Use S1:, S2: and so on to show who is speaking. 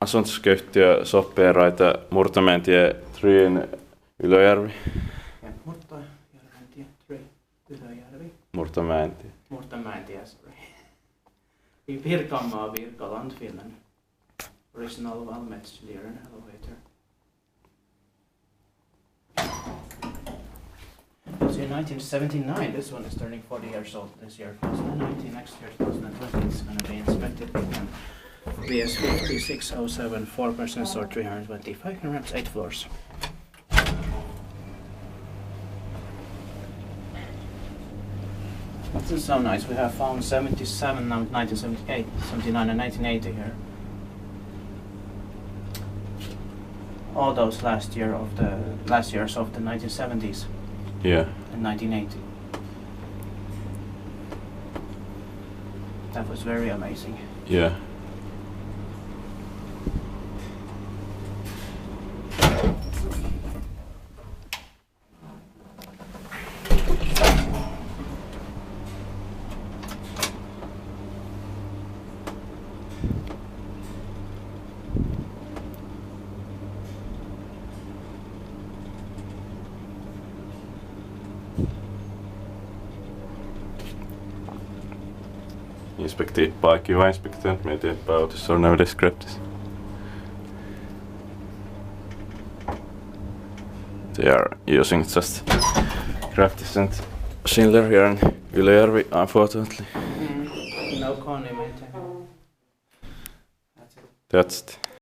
S1: asuntosykeyhtiö Soppieraita Murtomäentie 3 Ylöjärvi.
S2: Ja Murtomäentie 3 Ylöjärvi.
S1: Murtomäentie.
S2: Murtomäentie, sorry. I Pirkanmaa, Virkaland, Finland. Original ValmetSchlieren elevator. So in 1979, this one is turning 40 years old this year. 2019, next year, 2020, it's going to be inspected again. VS 5607, 4 persons or 325 kilograms, 8 floors. This is so nice. We have found 77, 1978, 79 and 1980 here. All those last years of the 1970s.
S1: Yeah.
S2: And 1980. That was very amazing.
S1: Yeah. Inspected by QA inspector, made about this or no descriptors. They are using just Craftis and Schindler here in Ylöjärvi, unfortunately.
S2: No condiment. That's it.
S1: That's it.